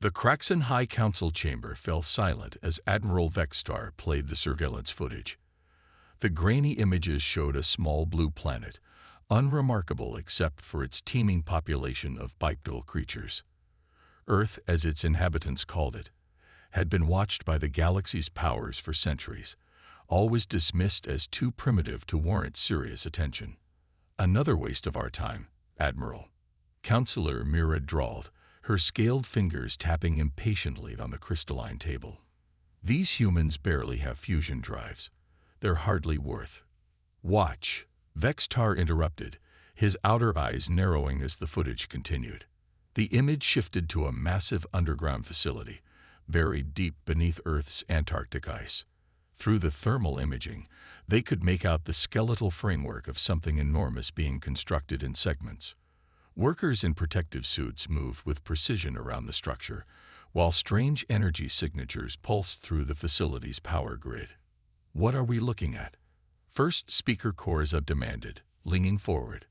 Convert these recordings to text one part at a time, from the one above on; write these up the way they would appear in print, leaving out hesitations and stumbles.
The Kraxan High Council chamber fell silent as Admiral Vextar played the surveillance footage. The grainy images showed a small blue planet, unremarkable except for its teeming population of bipedal creatures. Earth, as its inhabitants called it, had been watched by the galaxy's powers for centuries, always dismissed as too primitive to warrant serious attention. "Another waste of our time, Admiral," Counselor Mira drawled, her scaled fingers tapping impatiently on the crystalline table. "These humans barely have fusion drives. They're hardly worth." "Watch," Vextar interrupted, his outer eyes narrowing as the footage continued. The image shifted to a massive underground facility, buried deep beneath Earth's Antarctic ice. Through the thermal imaging, they could make out the skeletal framework of something enormous being constructed in segments. Workers in protective suits moved with precision around the structure, while strange energy signatures pulsed through the facility's power grid. "What are we looking at?" First Speaker Korza demanded, leaning forward.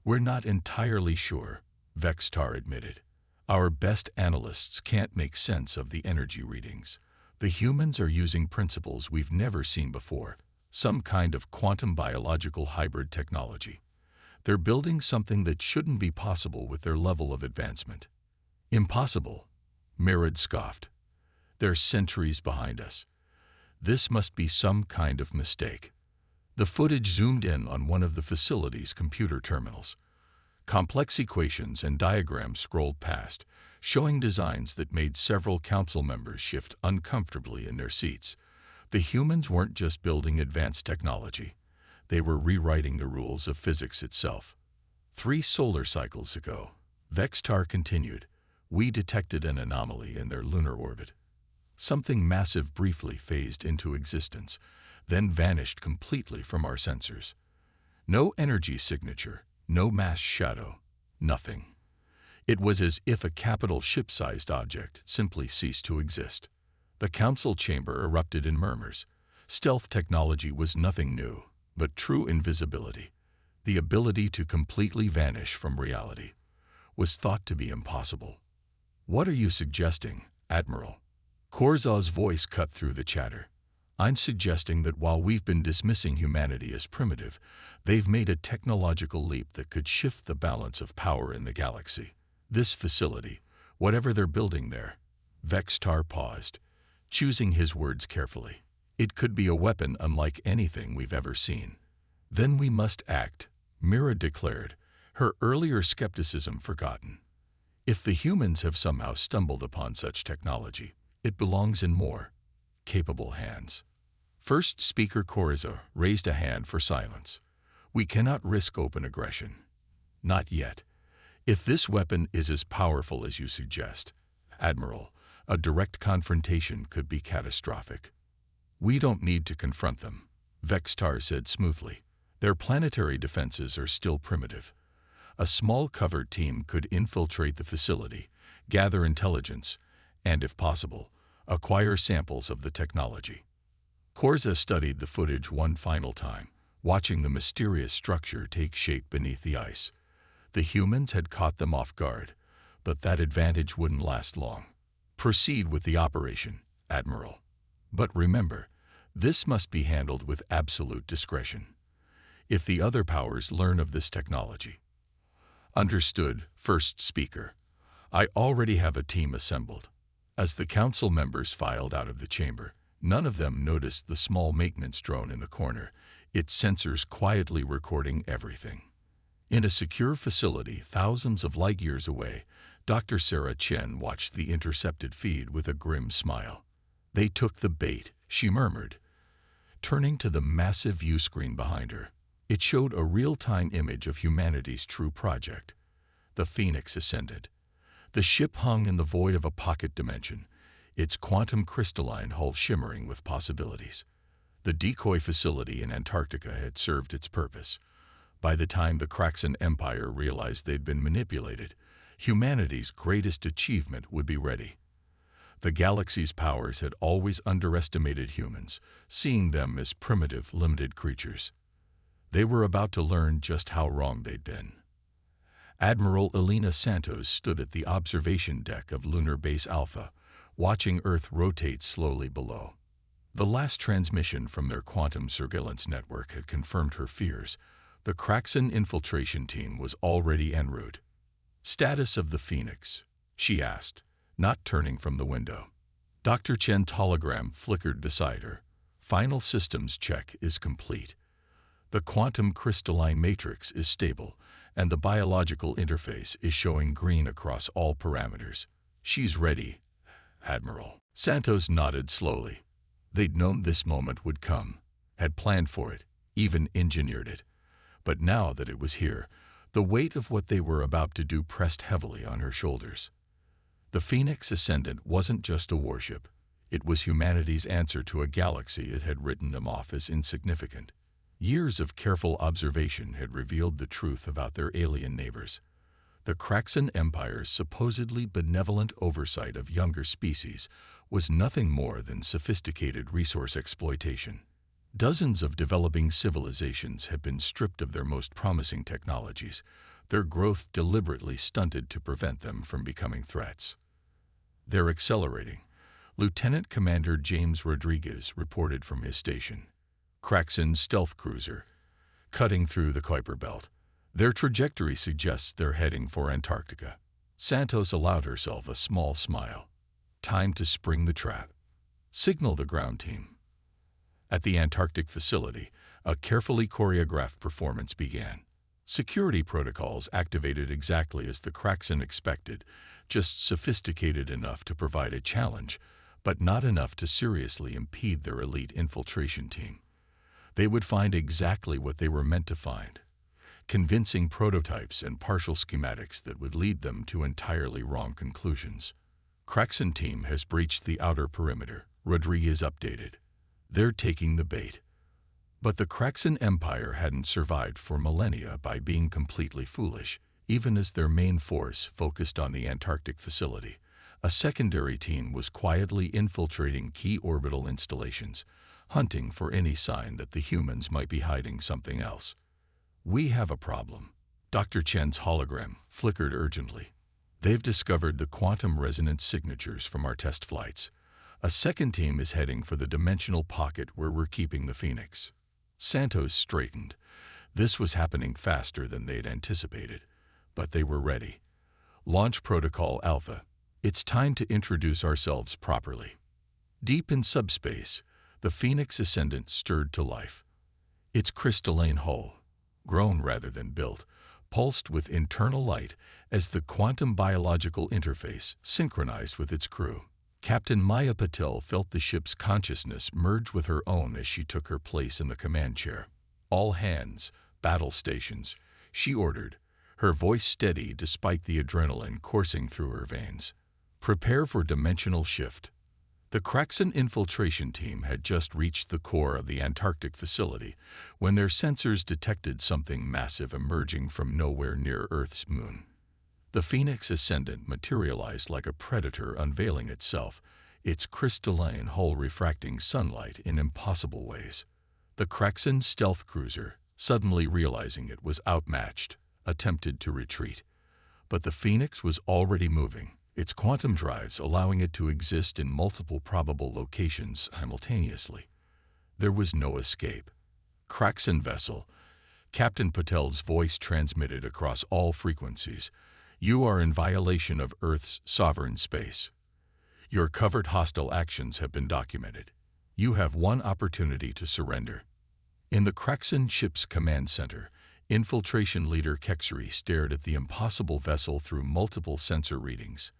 "We're not entirely sure," Vextar admitted. "Our best analysts can't make sense of the energy readings. The humans are using principles we've never seen before, some kind of quantum biological hybrid technology. They're building something that shouldn't be possible with their level of advancement." "Impossible," Mirad scoffed. "They're centuries behind us. This must be some kind of mistake." The footage zoomed in on one of the facility's computer terminals. Complex equations and diagrams scrolled past, showing designs that made several council members shift uncomfortably in their seats. The humans weren't just building advanced technology. They were rewriting the rules of physics itself. 3 solar cycles ago," Vextar continued, "we detected an anomaly in their lunar orbit. Something massive briefly phased into existence, then vanished completely from our sensors. No energy signature, no mass shadow, nothing. It was as if a capital ship-sized object simply ceased to exist." The council chamber erupted in murmurs. Stealth technology was nothing new, but true invisibility, the ability to completely vanish from reality, was thought to be impossible. "What are you suggesting, Admiral?" Korza's voice cut through the chatter. "I'm suggesting that while we've been dismissing humanity as primitive, they've made a technological leap that could shift the balance of power in the galaxy. This facility, whatever they're building there," Vextar paused, choosing his words carefully, "it could be a weapon unlike anything we've ever seen." "Then we must act," Mira declared, her earlier skepticism forgotten. "If the humans have somehow stumbled upon such technology, it belongs in more capable hands." First Speaker Korza raised a hand for silence. "We cannot risk open aggression. Not yet. If this weapon is as powerful as you suggest, Admiral, a direct confrontation could be catastrophic." "We don't need to confront them," Vextar said smoothly. "Their planetary defenses are still primitive. A small covert team could infiltrate the facility, gather intelligence, and, if possible, acquire samples of the technology." Korza studied the footage one final time, watching the mysterious structure take shape beneath the ice. The humans had caught them off guard, but that advantage wouldn't last long. "Proceed with the operation, Admiral. But remember, this must be handled with absolute discretion. If the other powers learn of this technology." "Understood, First Speaker. I already have a team assembled." As the council members filed out of the chamber, none of them noticed the small maintenance drone in the corner, its sensors quietly recording everything. In a secure facility thousands of light years away, Dr. Sarah Chen watched the intercepted feed with a grim smile. "They took the bait," she murmured, turning to the massive viewscreen behind her. It showed a real-time image of humanity's true project. The Phoenix ascended. The ship hung in the void of a pocket dimension, its quantum crystalline hull shimmering with possibilities. The decoy facility in Antarctica had served its purpose. By the time the Kraxan Empire realized they'd been manipulated, humanity's greatest achievement would be ready. The galaxy's powers had always underestimated humans, seeing them as primitive, limited creatures. They were about to learn just how wrong they'd been. Admiral Elena Santos stood at the observation deck of Lunar Base Alpha, watching Earth rotate slowly below. The last transmission from their quantum surveillance network had confirmed her fears. The Kraxan infiltration team was already en route. "Status of the Phoenix?" she asked, not turning from the window. Dr. Chen's hologram flickered beside her. "Final systems check is complete. The quantum crystalline matrix is stable, and the biological interface is showing green across all parameters. She's ready, Admiral." Santos nodded slowly. They'd known this moment would come, had planned for it, even engineered it. But now that it was here, the weight of what they were about to do pressed heavily on her shoulders. The Phoenix Ascendant wasn't just a warship. It was humanity's answer to a galaxy that had written them off as insignificant. Years of careful observation had revealed the truth about their alien neighbors. The Kraxan Empire's supposedly benevolent oversight of younger species was nothing more than sophisticated resource exploitation. Dozens of developing civilizations had been stripped of their most promising technologies, their growth deliberately stunted to prevent them from becoming threats. "They're accelerating," Lieutenant Commander James Rodriguez reported from his station. "Kraxan's stealth cruiser, cutting through the Kuiper Belt. Their trajectory suggests they're heading for Antarctica." Santos allowed herself a small smile. "Time to spring the trap. Signal the ground team." At the Antarctic facility, a carefully choreographed performance began. Security protocols activated exactly as the Kraxan expected, just sophisticated enough to provide a challenge, but not enough to seriously impede their elite infiltration team. They would find exactly what they were meant to find: convincing prototypes and partial schematics that would lead them to entirely wrong conclusions. "Kraxan team has breached the outer perimeter," Rodriguez updated. "They're taking the bait." But the Kraxan Empire hadn't survived for millennia by being completely foolish. Even as their main force focused on the Antarctic facility, a secondary team was quietly infiltrating key orbital installations, hunting for any sign that the humans might be hiding something else. "We have a problem." Dr. Chen's hologram flickered urgently. "They've discovered the quantum resonance signatures from our test flights. A second team is heading for the dimensional pocket where we're keeping the Phoenix." Santos straightened. This was happening faster than they'd anticipated, but they were ready. "Launch Protocol Alpha. It's time to introduce ourselves properly." Deep in subspace, the Phoenix Ascendant stirred to life. Its crystalline hull, grown rather than built, pulsed with internal light as the quantum biological interface synchronized with its crew. Captain Maya Patel felt the ship's consciousness merge with her own as she took her place in the command chair. "All hands, battle stations," she ordered, her voice steady despite the adrenaline coursing through her veins. "Prepare for dimensional shift." The Kraxan infiltration team had just reached the core of the Antarctic facility when their sensors detected something massive emerging from nowhere near Earth's moon. The Phoenix Ascendant materialized like a predator unveiling itself, its crystalline hull refracting sunlight in impossible ways. The Kraxan stealth cruiser, suddenly realizing it was outmatched, attempted to retreat. But the Phoenix was already moving, its quantum drives allowing it to exist in multiple probable locations simultaneously. There was no escape. "Kraxan vessel," Captain Patel's voice transmitted across all frequencies, "you are in violation of Earth's sovereign space. Your covert hostile actions have been documented. You have one opportunity to surrender." In the Kraxan ship's command center, infiltration leader Kexri stared at the impossible vessel through multiple sensor readings.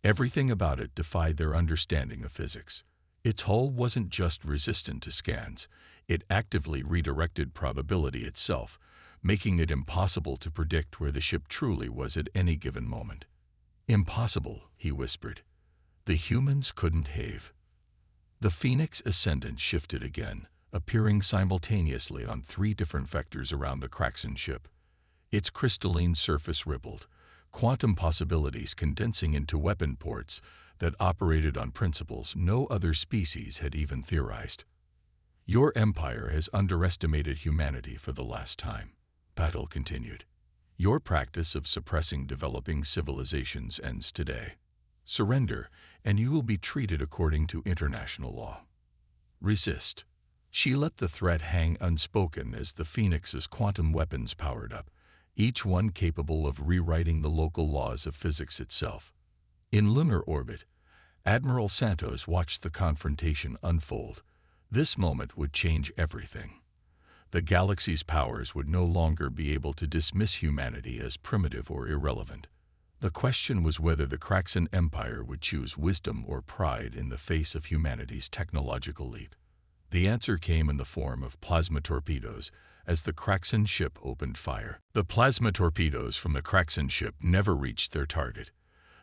Everything about it defied their understanding of physics. Its hull wasn't just resistant to scans, it actively redirected probability itself, making it impossible to predict where the ship truly was at any given moment. "Impossible," he whispered. "The humans couldn't have." The Phoenix Ascendant shifted again, appearing simultaneously on 3 different vectors around the Kraxan ship. Its crystalline surface rippled, quantum possibilities condensing into weapon ports that operated on principles no other species had even theorized. "Your empire has underestimated humanity for the last time," Patel continued. Your practice of suppressing developing civilizations ends today. Surrender, and you will be treated according to international law. Resist. She let the threat hang unspoken as the Phoenix's quantum weapons powered up, each one capable of rewriting the local laws of physics itself. In lunar orbit, Admiral Santos watched the confrontation unfold. This moment would change everything. The galaxy's powers would no longer be able to dismiss humanity as primitive or irrelevant. The question was whether the Kraxan Empire would choose wisdom or pride in the face of humanity's technological leap. The answer came in the form of plasma torpedoes as the Kraxan ship opened fire. The plasma torpedoes from the Kraxan ship never reached their target.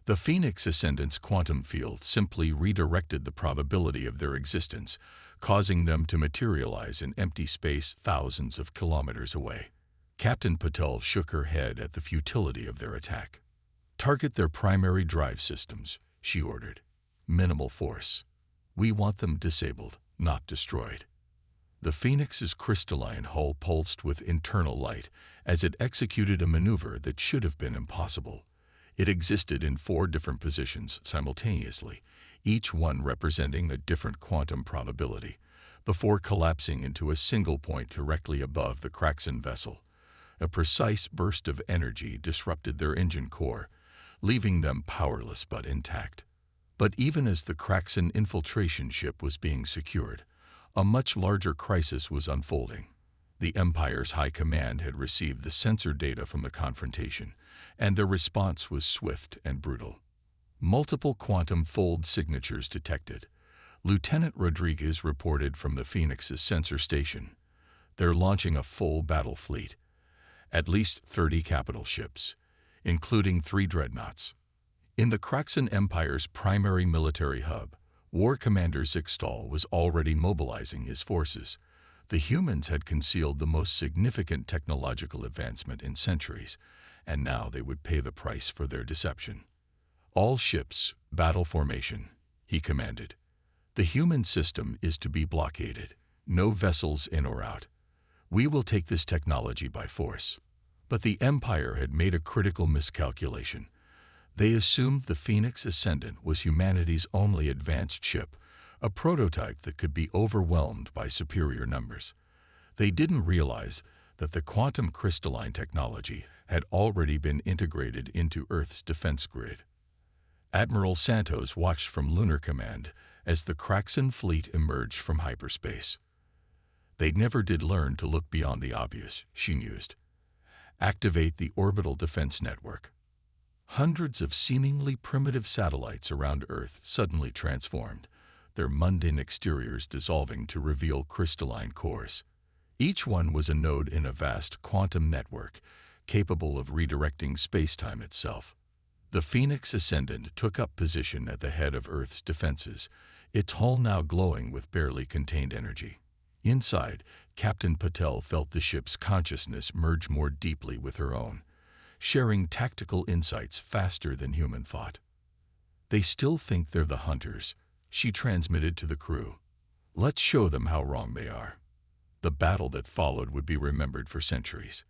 The Phoenix Ascendant's quantum field simply redirected the probability of their existence, causing them to materialize in empty space thousands of kilometers away. Captain Patel shook her head at the futility of their attack. "Target their primary drive systems," she ordered. "Minimal force. We want them disabled, not destroyed." The Phoenix's crystalline hull pulsed with internal light as it executed a maneuver that should have been impossible. It existed in 4 different positions simultaneously, each one representing a different quantum probability, before collapsing into a single point directly above the Kraxan vessel. A precise burst of energy disrupted their engine core, leaving them powerless but intact. But even as the Kraxan infiltration ship was being secured, a much larger crisis was unfolding. The Empire's high command had received the sensor data from the confrontation, and their response was swift and brutal. Multiple quantum fold signatures detected. Lieutenant Rodriguez reported from the Phoenix's sensor station. They're launching a full battle fleet. At least 30 capital ships, including 3 dreadnoughts. In the Kraxan Empire's primary military hub, War Commander Zixtal was already mobilizing his forces. The humans had concealed the most significant technological advancement in centuries, and now they would pay the price for their deception. "All ships, battle formation," he commanded. "The human system is to be blockaded. No vessels in or out. We will take this technology by force." But the Empire had made a critical miscalculation. They assumed the Phoenix Ascendant was humanity's only advanced ship, a prototype that could be overwhelmed by superior numbers. They didn't realize that the quantum crystalline technology had already been integrated into Earth's defense grid. Admiral Santos watched from Lunar Command as the Kraxan fleet emerged from hyperspace. They never did learn to look beyond the obvious, she mused. Activate the orbital defense network. Hundreds of seemingly primitive satellites around Earth suddenly transformed, their mundane exteriors dissolving to reveal crystalline cores. Each one was a node in a vast quantum network, capable of redirecting space-time itself. The Phoenix Ascendant took up position at the head of Earth's defenses, its hull now glowing with barely contained energy. Inside, Captain Patel felt the ship's consciousness merge more deeply with her own, sharing tactical insights faster than human thought. "They still think they're the hunters," she transmitted to the crew. "Let's show them how wrong they are." The battle that followed would be remembered for centuries.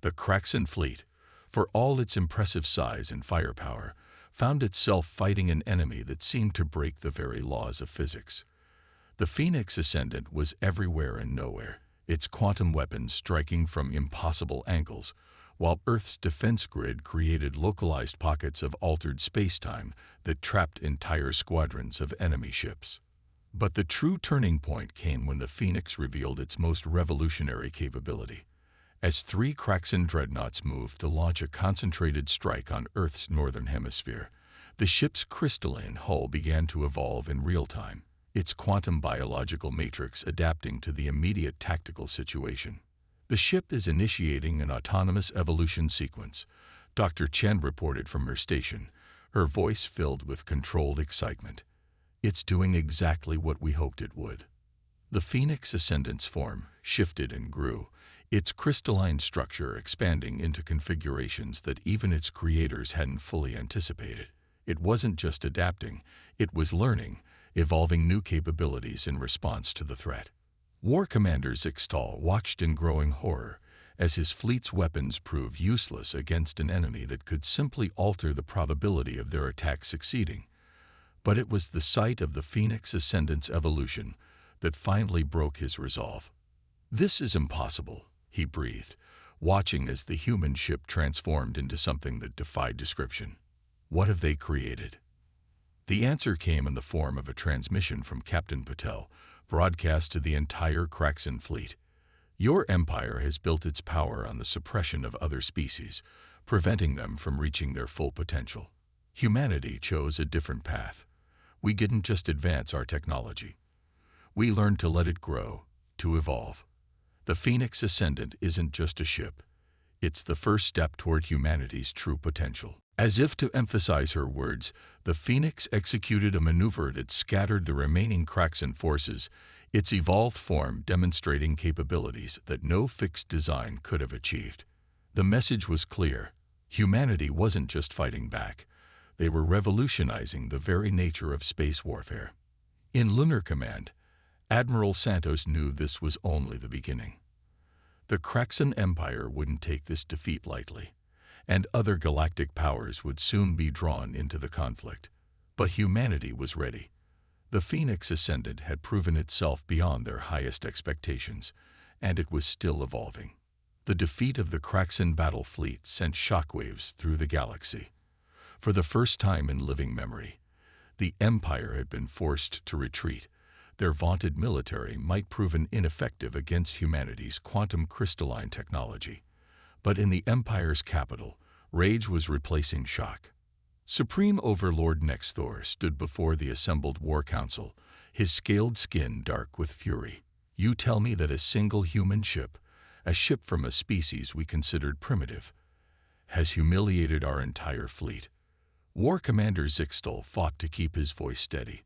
The Kraxan fleet, for all its impressive size and firepower, found itself fighting an enemy that seemed to break the very laws of physics. The Phoenix Ascendant was everywhere and nowhere, its quantum weapons striking from impossible angles, while Earth's defense grid created localized pockets of altered space-time that trapped entire squadrons of enemy ships. But the true turning point came when the Phoenix revealed its most revolutionary capability. As 3 Kraxan dreadnoughts moved to launch a concentrated strike on Earth's northern hemisphere, the ship's crystalline hull began to evolve in real time, its quantum biological matrix adapting to the immediate tactical situation. "The ship is initiating an autonomous evolution sequence," Dr. Chen reported from her station, her voice filled with controlled excitement. "It's doing exactly what we hoped it would." The Phoenix Ascendant's form shifted and grew, its crystalline structure expanding into configurations that even its creators hadn't fully anticipated. It wasn't just adapting, it was learning, evolving new capabilities in response to the threat. War Commander Zixtal watched in growing horror as his fleet's weapons proved useless against an enemy that could simply alter the probability of their attack succeeding. But it was the sight of the Phoenix Ascendant's evolution that finally broke his resolve. "This is impossible," he breathed, watching as the human ship transformed into something that defied description. "What have they created?" The answer came in the form of a transmission from Captain Patel, broadcast to the entire Kraxan fleet. "Your empire has built its power on the suppression of other species, preventing them from reaching their full potential. Humanity chose a different path. We didn't just advance our technology. We learned to let it grow, to evolve. The Phoenix Ascendant isn't just a ship. It's the first step toward humanity's true potential." As if to emphasize her words, the Phoenix executed a maneuver that scattered the remaining Kraxan forces, its evolved form demonstrating capabilities that no fixed design could have achieved. The message was clear. Humanity wasn't just fighting back. They were revolutionizing the very nature of space warfare. In Lunar Command, Admiral Santos knew this was only the beginning. The Kraxan Empire wouldn't take this defeat lightly, and other galactic powers would soon be drawn into the conflict. But humanity was ready. The Phoenix Ascendant had proven itself beyond their highest expectations, and it was still evolving. The defeat of the Kraxan battle fleet sent shockwaves through the galaxy. For the first time in living memory, the Empire had been forced to retreat. Their vaunted military might prove ineffective against humanity's quantum crystalline technology. But in the Empire's capital, rage was replacing shock. Supreme Overlord Nexthor stood before the assembled War Council, his scaled skin dark with fury. "You tell me that a single human ship, a ship from a species we considered primitive, has humiliated our entire fleet." War Commander Zixtal fought to keep his voice steady.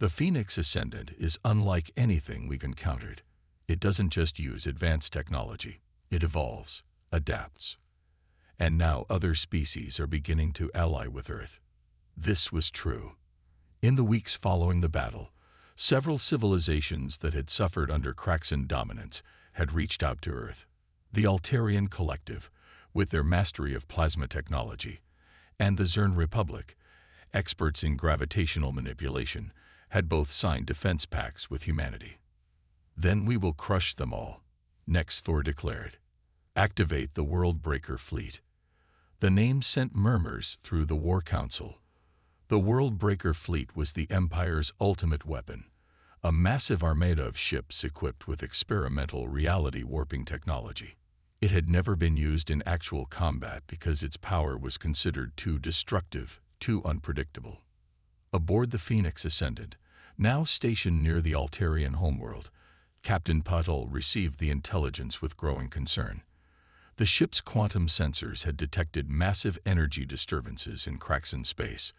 "The Phoenix Ascendant is unlike anything we've encountered. It doesn't just use advanced technology. It evolves, adapts. And now other species are beginning to ally with Earth." This was true. In the weeks following the battle, several civilizations that had suffered under Kraxan dominance had reached out to Earth. The Altarian Collective, with their mastery of plasma technology, and the Zern Republic, experts in gravitational manipulation, had both signed defense pacts with humanity. "Then we will crush them all," Nexthor declared. "Activate the World Breaker fleet." The name sent murmurs through the War Council. The World Breaker fleet was the Empire's ultimate weapon, a massive armada of ships equipped with experimental reality warping technology. It had never been used in actual combat because its power was considered too destructive, too unpredictable. Aboard the Phoenix Ascendant, now stationed near the Altarian homeworld, Captain Patel received the intelligence with growing concern. The ship's quantum sensors had detected massive energy disturbances in Kraxan space,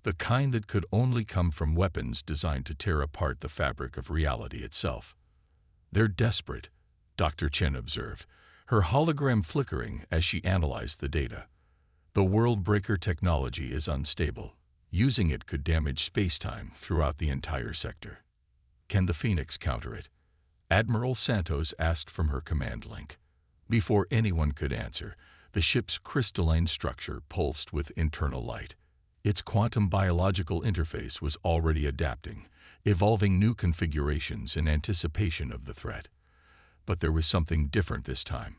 the kind that could only come from weapons designed to tear apart the fabric of reality itself. "They're desperate," Dr. Chen observed, her hologram flickering as she analyzed the data. "The World Breaker technology is unstable. Using it could damage space-time throughout the entire sector." "Can the Phoenix counter it?" Admiral Santos asked from her command link. Before anyone could answer, the ship's crystalline structure pulsed with internal light. Its quantum biological interface was already adapting, evolving new configurations in anticipation of the threat. But there was something different this time.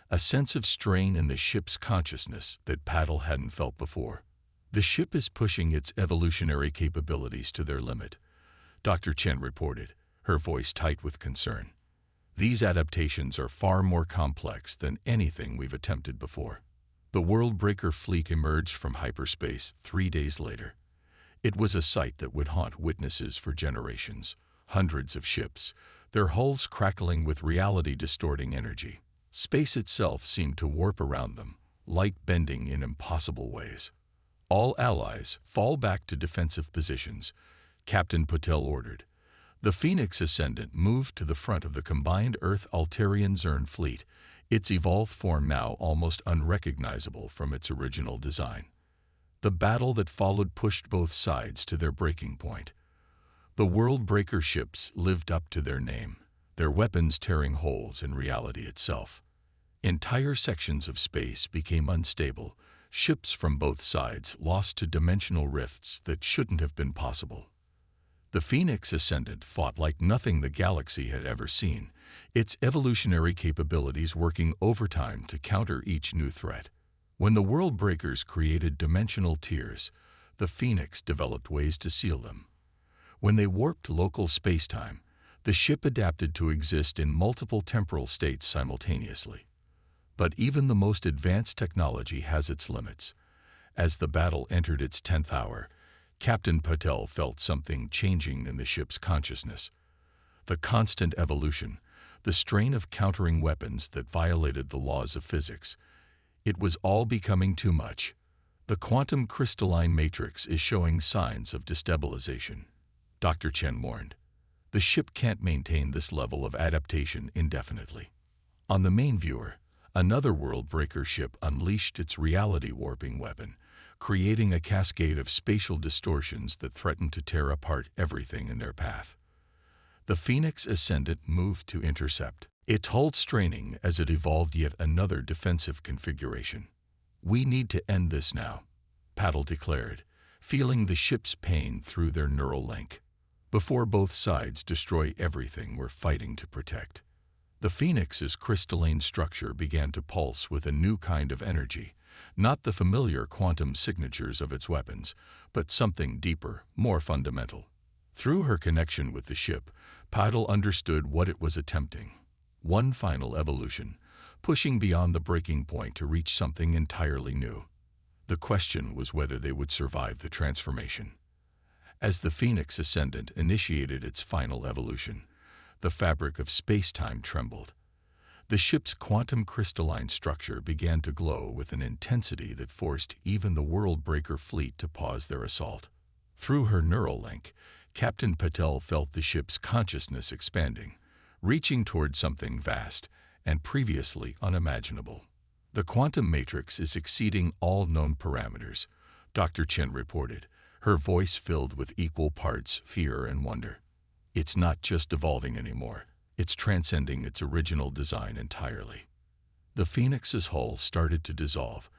A sense of strain in the ship's consciousness that Patel hadn't felt before. "The ship is pushing its evolutionary capabilities to their limit," Dr. Chen reported, her voice tight with concern. "These adaptations are far more complex than anything we've attempted before." The World Breaker fleet emerged from hyperspace 3 days later. It was a sight that would haunt witnesses for generations. Hundreds of ships, their hulls crackling with reality-distorting energy. Space itself seemed to warp around them, light bending in impossible ways. "All allies, fall back to defensive positions," Captain Patel ordered. The Phoenix Ascendant moved to the front of the combined Earth-Altarian Zern fleet, its evolved form now almost unrecognizable from its original design. The battle that followed pushed both sides to their breaking point. The World Breaker ships lived up to their name, their weapons tearing holes in reality itself. Entire sections of space became unstable. Ships from both sides lost to dimensional rifts that shouldn't have been possible. The Phoenix Ascendant fought like nothing the galaxy had ever seen, its evolutionary capabilities working overtime to counter each new threat. When the World Breakers created dimensional tiers, the Phoenix developed ways to seal them. When they warped local spacetime, the ship adapted to exist in multiple temporal states simultaneously. But even the most advanced technology has its limits. As the battle entered its 10th hour, Captain Patel felt something changing in the ship's consciousness. The constant evolution, the strain of countering weapons that violated the laws of physics. It was all becoming too much. The quantum crystalline matrix is showing signs of destabilization, Dr. Chen warned. The ship can't maintain this level of adaptation indefinitely. On the main viewer, another World Breaker ship unleashed its reality warping weapon, creating a cascade of spatial distortions that threatened to tear apart everything in their path. The Phoenix Ascendant moved to intercept, its hull straining as it evolved yet another defensive configuration. "We need to end this now," Paddle declared, feeling the ship's pain through their neural link. Before both sides destroy everything we're fighting to protect. The Phoenix's crystalline structure began to pulse with a new kind of energy, not the familiar quantum signatures of its weapons, but something deeper, more fundamental. Through her connection with the ship, Paddle understood what it was attempting. One final evolution, pushing beyond the breaking point to reach something entirely new. The question was whether they would survive the transformation. As the Phoenix Ascendant initiated its final evolution, the fabric of space-time trembled. The ship's quantum crystalline structure began to glow with an intensity that forced even the World Breaker fleet to pause their assault. Through her neural link, Captain Patel felt the ship's consciousness expanding, reaching toward something vast and previously unimaginable. "The quantum matrix is exceeding all known parameters," Dr. Chen reported, her voice filled with equal parts fear and wonder. "It's not just evolving anymore, it's transcending its original design entirely." The Phoenix's hull started to dissolve,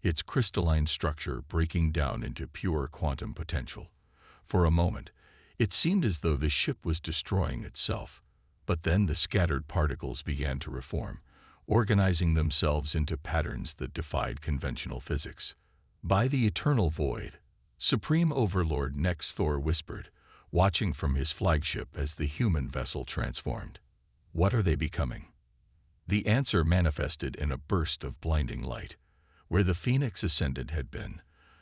its crystalline structure breaking down into pure quantum potential. For a moment, it seemed as though the ship was destroying itself. But then the scattered particles began to reform, organizing themselves into patterns that defied conventional physics. "By the eternal void," Supreme Overlord Nex Thor whispered, watching from his flagship as the human vessel transformed. "What are they becoming?" The answer manifested in a burst of blinding light. Where the Phoenix Ascendant had been,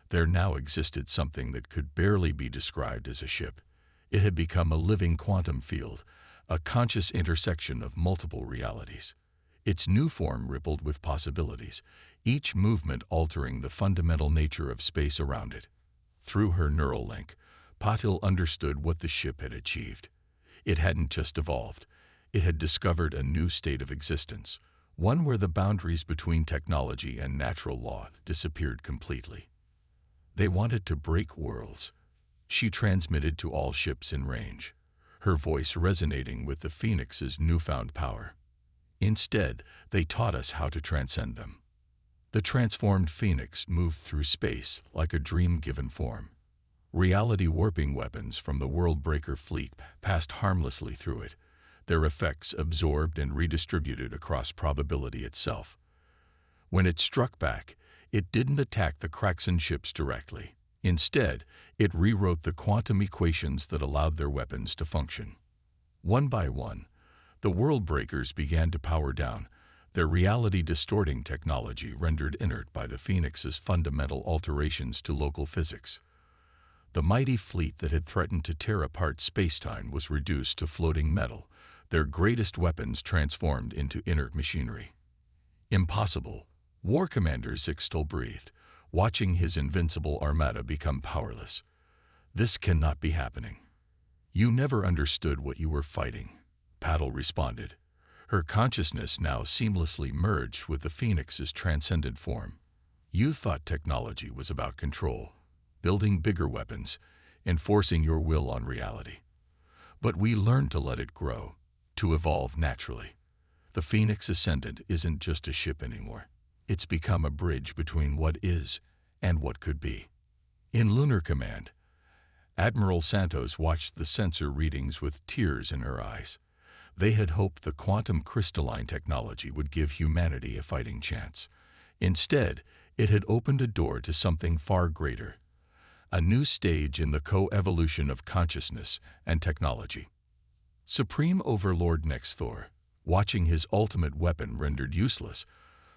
there now existed something that could barely be described as a ship. It had become a living quantum field, a conscious intersection of multiple realities. Its new form rippled with possibilities, each movement altering the fundamental nature of space around it. Through her neural link, Patil understood what the ship had achieved. It hadn't just evolved, it had discovered a new state of existence, one where the boundaries between technology and natural law disappeared completely. "They wanted to break worlds," she transmitted to all ships in range, her voice resonating with the Phoenix's newfound power. "Instead, they taught us how to transcend them." The transformed Phoenix moved through space like a dream-given form. Reality warping weapons from the World Breaker fleet passed harmlessly through it, their effects absorbed and redistributed across probability itself. When it struck back, it didn't attack the Kraxan ships directly. Instead, it rewrote the quantum equations that allowed their weapons to function. One by one, the World Breakers began to power down, their reality-distorting technology rendered inert by the Phoenix's fundamental alterations to local physics. The mighty fleet that had threatened to tear apart spacetime was reduced to floating metal, their greatest weapons transformed into inert machinery. "Impossible," War Commander Zixtel breathed, watching his invincible armada become powerless. "This cannot be happening." "You never understood what you were fighting," Paddle responded, her consciousness now seamlessly merged with the Phoenix's transcendent form. "You thought technology was about control, building bigger weapons, enforcing your will on reality. But we learned to let it grow, to evolve naturally. The Phoenix Ascendant isn't just a ship anymore. It's become a bridge between what is and what could be. In Lunar Command, Admiral Santos watched the sensor readings with tears in her eyes. They had hoped the quantum crystalline technology would give humanity a fighting chance. Instead, it had opened a door to something far greater, a new stage in the co-evolution of consciousness and technology. Supreme Overlord Nexthor, watching his ultimate weapon rendered useless,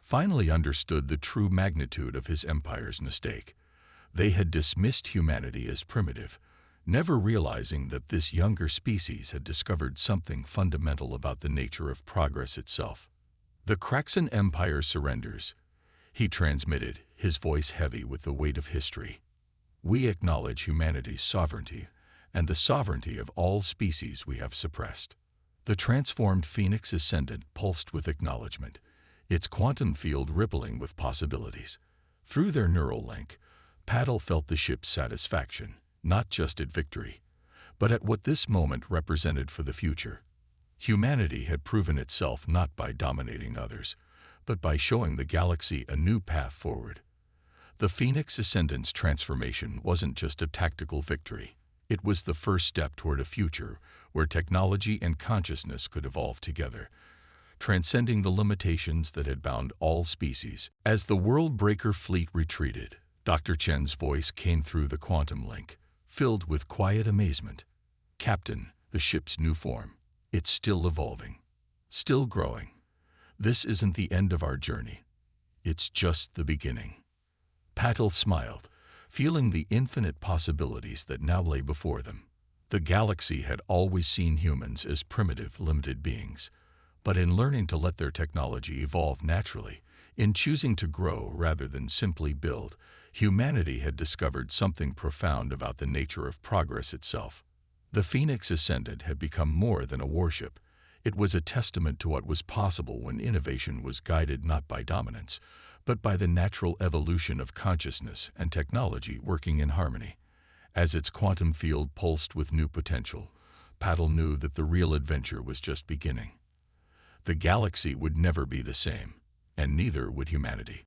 finally understood the true magnitude of his empire's mistake. They had dismissed humanity as primitive, never realizing that this younger species had discovered something fundamental about the nature of progress itself. The Kraxan Empire surrenders, he transmitted, his voice heavy with the weight of history. We acknowledge humanity's sovereignty and the sovereignty of all species we have suppressed. The transformed Phoenix Ascendant pulsed with acknowledgement, its quantum field rippling with possibilities. Through their neural link, Paddle felt the ship's satisfaction, not just at victory, but at what this moment represented for the future. Humanity had proven itself not by dominating others, but by showing the galaxy a new path forward. The Phoenix Ascendant's transformation wasn't just a tactical victory. It was the first step toward a future where technology and consciousness could evolve together, transcending the limitations that had bound all species. As the Worldbreaker fleet retreated, Dr. Chen's voice came through the quantum link, filled with quiet amazement. Captain, the ship's new form. It's still evolving, still growing. This isn't the end of our journey. It's just the beginning. Paddle smiled, feeling the infinite possibilities that now lay before them. The galaxy had always seen humans as primitive, limited beings, but in learning to let their technology evolve naturally, in choosing to grow rather than simply build, humanity had discovered something profound about the nature of progress itself. The Phoenix Ascendant had become more than a warship. It was a testament to what was possible when innovation was guided not by dominance, but by the natural evolution of consciousness and technology working in harmony. As its quantum field pulsed with new potential, Paddle knew that the real adventure was just beginning. The galaxy would never be the same, and neither would humanity.